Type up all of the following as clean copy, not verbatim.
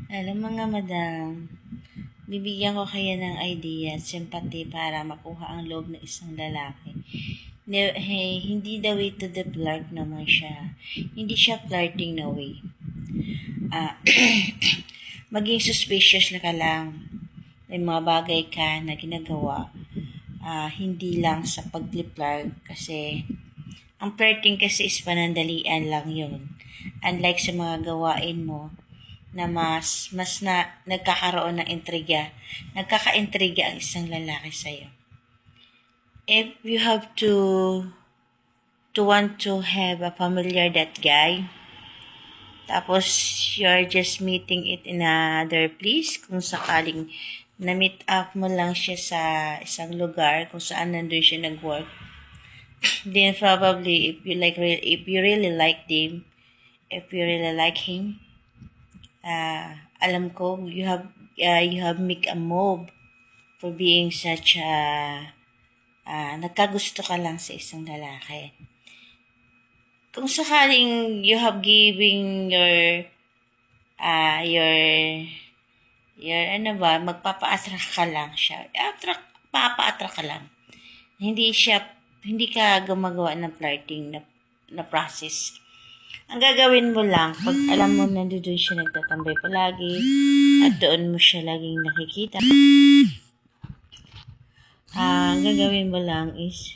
Hello mga madam, bibigyan ko kayo ng idea at sympathy para makuha ang loob ng isang lalaki. Hindi the way to the flirt naman siya. Hindi siya flirting na way. Ah, maging suspicious na ka lang. May mga bagay ka na ginagawa. Hindi lang sa pag-flirt kasi ang flirting kasi is panandalian lang yun. Unlike sa mga gawain mo na mas na nagkakaroon ng intriga. Nagkaka-intriga ang isang lalaki sa'yo. If you have to want to have a familiar that guy, tapos you're just meeting it in another place, kung sakaling na-meet up mo lang siya sa isang lugar kung saan nandun siya nag-work, then probably if you really like him, alam ko you have make a move for being such a nagkagusto ka lang sa isang lalaki. Kung sakaling you have giving your magpapa-attract ka lang siya. Papa-attract ka lang. Hindi ka gumagawa ng flirting na process. Ang gagawin mo lang, pag alam mo nandoon siya nagtatambay palagi, at doon mo siya laging nakikita, ang gagawin mo lang is,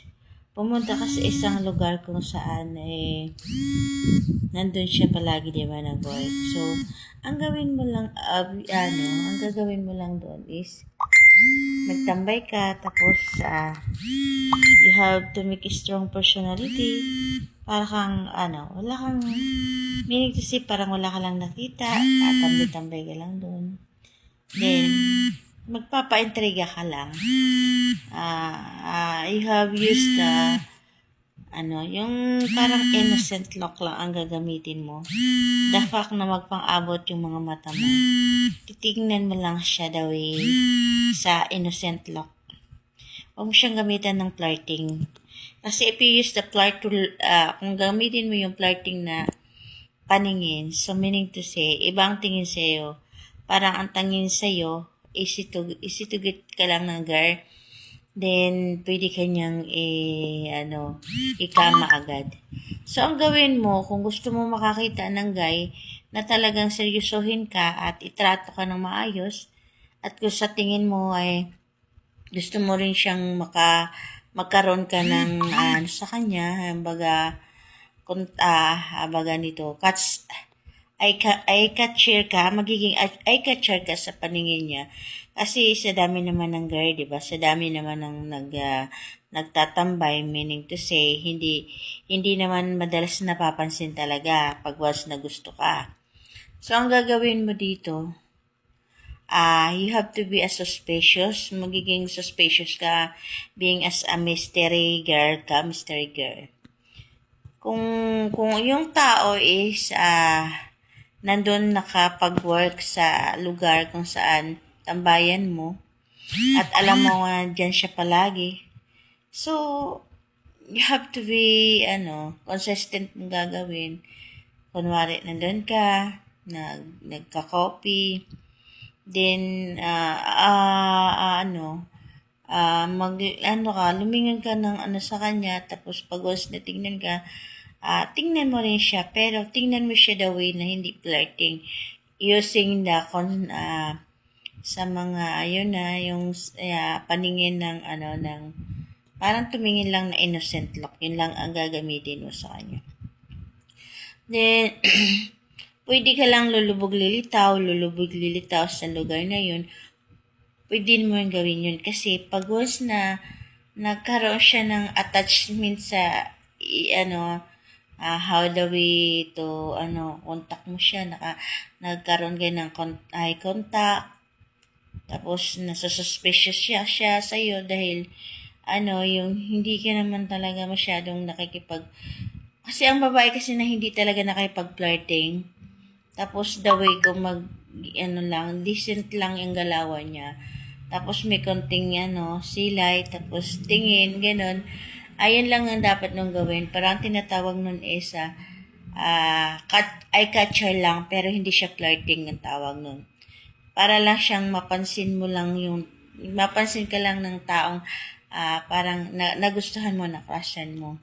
pumunta ka sa isang lugar kung saan nandun siya palagi, di ba, nag-work. So, ang gagawin mo lang doon is, magtambay ka, tapos, you have to make a strong personality, para kang, wala kang, meaning to say, parang wala ka lang nakita, at tambay-tambay ka lang doon. Then, magpapa-intriga ka lang. You have used yung parang innocent look lang ang gagamitin mo. The fact na magpang-abot yung mga mata mo. Titignan mo lang siya the way sa innocent look. Huwag mo siyang gamitan ng flirting. Kasi if you use the flirt kung gamitin mo yung flirting na paningin, so meaning to say, ibang tingin sa'yo, parang ang tangin sa'yo, easy to get ka lang ng girl, then pwede kanyang ikama agad. So, ang gawin mo, kung gusto mo makakita ng guy na talagang seryosohin ka at itrato ka ng maayos, at kung sa tingin mo ay gusto mo rin siyang magkaroon ka ng sa kanya, eye-catcher ka, magiging eye-catcher ka sa paningin niya. Kasi sa dami naman ng girl, di ba? Sa dami naman ng nagtatambay, meaning to say, hindi naman madalas napapansin talaga pag once na gusto ka. So, ang gagawin mo dito, you have to be suspicious. Magiging suspicious ka, being as a mystery girl. Kung yung tao is nandun nakapag-work sa lugar kung saan tambayan mo, at alam mo nga dyan siya palagi, so you have to be consistent mong gagawin. Kunwari nandun ka, nagka-coffee, then lumingon ka ng sa kanya, tapos pag once na tingnan ka, tingnan mo rin siya, pero tingnan mo siya the way na hindi flirting, using the sa mga yung paningin ng parang tumingin lang na innocent look. Yun lang ang gagamitin mo sa kanya. Then pwede ka lang lulubog-lilitaw sa lugar na yun. Pwede mo yung gawin yun. Kasi pag once na nagkaroon siya ng attachment sa, how the way to, contact mo siya, nagkaroon kayo ng eye contact, tapos nasususpicious siya sa'yo dahil, yung hindi ka naman talaga masyadong kasi ang babae kasi na hindi talaga nakipag-flirting, tapos the way ko decent lang yung galawan niya. Tapos may konting silay, tapos tingin, ganun. Ayun lang ang dapat nung gawin. Parang tinatawag nun is eye catcher lang, pero hindi siya flirting ang tawag nun. para lang siyang mapansin mo lang mapansin ka lang ng taong parang nagustuhan mo, na-crushan mo.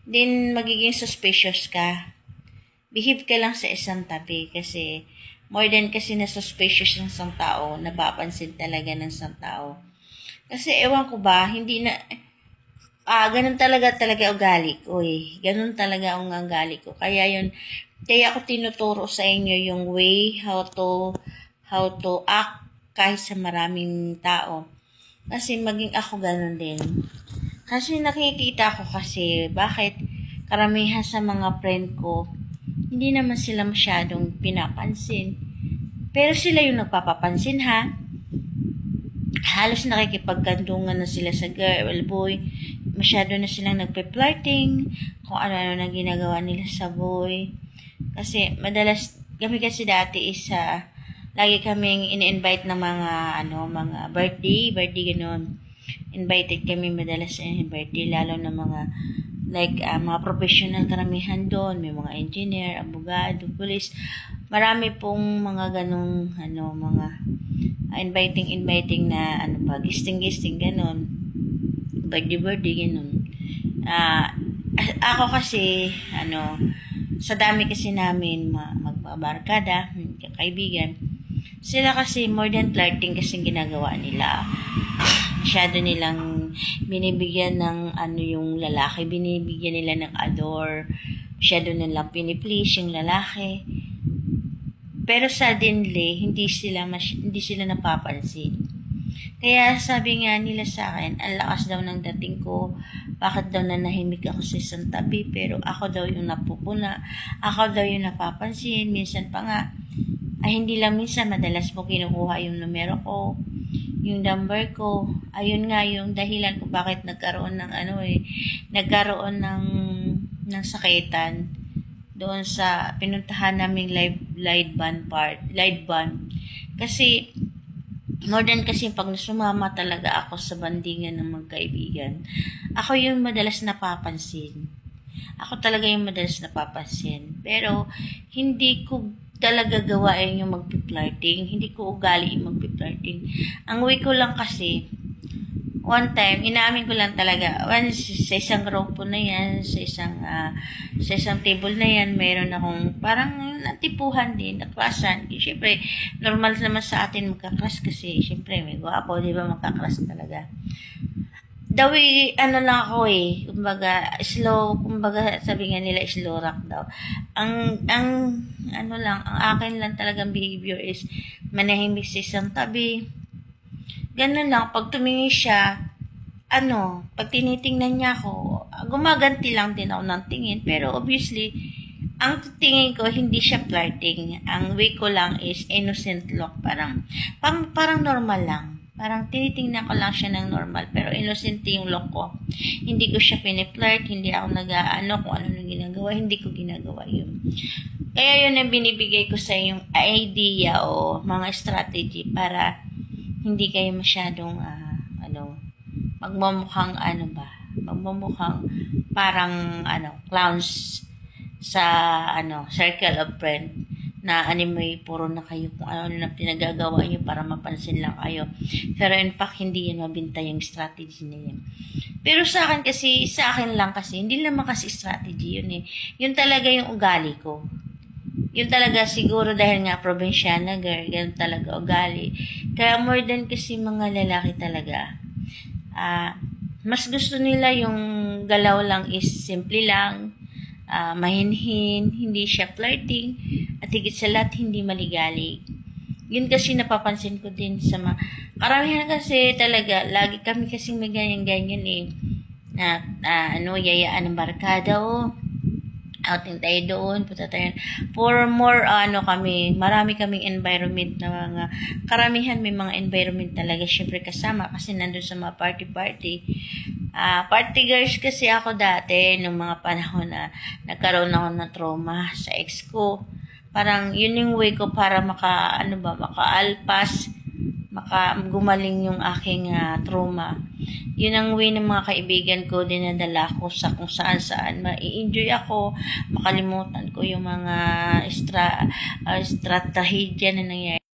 Then, magiging suspicious ka. Behave ka lang sa isang tabi kasi more than kasi na suspicious ng isang tao, napapansin talaga ng isang tao. Kasi ewan ko ba, hindi na, ganun talaga ugali ko eh. Ganun talaga ang ugali ko. Kaya ako tinuturo sa inyo yung way how to act kahit sa maraming tao. Kasi maging ako ganun din. Kasi nakikita ko kasi bakit karamihan sa mga friend ko, hindi naman sila masyadong pinapansin. Pero sila yung nagpapapansin ha. Halos nakikipagkandungan na sila sa girl, boy. Masyado na silang nagpe-flirting, kung ano-ano na ginagawa nila sa boy. Kasi madalas, kami kasi dati lagi kaming in-invite ng mga birthday gano'n. Invited kami madalas sa birthday, lalo na mga mga professional karamihan doon, may mga engineer, abogado, police. Marami pong mga ganong mga inviting na gisting ganon. Birthday ganon. Ako kasi sa dami kasi namin magbabarkada, kaibigan. Sila kasi more than flirting kasi ginagawa nila. Masyado nilang binibigyan ng yung lalaki, binibigyan nila ng adore. Masyado nilang piniplease yung lalaki. Pero suddenly, hindi sila napapansin. Kaya sabi nga nila sa akin, ang lakas daw ng dating ko, bakit daw nanahimik ako sa isang tabi, pero ako daw yung napupuna, ako daw yung napapansin, minsan pa nga, hindi lang minsan, madalas po kinukuha yung numero ko, yung number ko. Ayun nga yung dahilan kung bakit nagkaroon ng nagkaroon ng sakitan doon sa pinuntahan naming live band. Kasi more than kasi pag sumama talaga ako sa bandingan ng magkaibigan, ako yung madalas napapansin. Ako talaga yung madalas napapansin. Pero hindi ko talaga gawain yung magpi-flirting. Hindi ko ugali yung magpi-flirting. Ang way ko lang kasi, one time, inamin ko lang talaga, sa isang grupo na yan, sa isang table na yan, meron akong parang natipuhan din, naklasan. Siyempre, normal naman sa atin magkaklas kasi, siyempre, may gwapo, di ba, magkaklas talaga. Dawi, lang ako kumbaga, sabi nga nila, slow rock daw. Ang akin lang talagang behavior is, manahimik sa isang tabi. Ganun lang, pag tumingin siya, pag tinitingnan niya ako, gumaganti lang din ako ng tingin, pero obviously, ang tingin ko, hindi siya flirting. Ang way ko lang is innocent look, parang normal lang. Parang tinitingnan ko lang siya ng normal, pero innocent yung look ko. Hindi ko siya piniflirt, hindi ako kung ano nang ginagawa, hindi ko ginagawa yun. Kaya yun ang binibigay ko sa yung idea o mga strategy para hindi kayo masyadong, magmumukhang parang, clowns sa, circle of friend na anime, puro na kayo kung ano na pinagagawa nyo para mapansin lang kayo. Pero in fact, hindi yan mabinta yung strategy na yan. Pero sa akin lang kasi, hindi naman kasi strategy yun eh. Yun talaga yung ugali ko. Yun talaga siguro dahil nga probinsyana girl, ganun talaga ugali. Kaya more than kasi mga lalaki talaga, mas gusto nila yung galaw lang is simple lang, mahinhin, hindi siya flirting, at higit sa lahat, hindi maligalig. Yun kasi napapansin ko din sa karamihan kasi talaga, lagi kami kasing may ganyan-ganyan yayaan ng barkada outing tayo doon, punta tayo. For more, marami kaming environment na karamihan may mga environment talaga, syempre kasama, kasi nandun sa mga party. Party girls kasi ako dati, nung mga panahon na nagkaroon ako ng trauma sa ex ko. Parang yun yung way ko para makaalpas, gumaling yung aking trauma. Yun ang way ng mga kaibigan ko, dinadala ko sa kung saan ma-enjoy ako, makalimutan ko yung mga trahedya na nangyayari.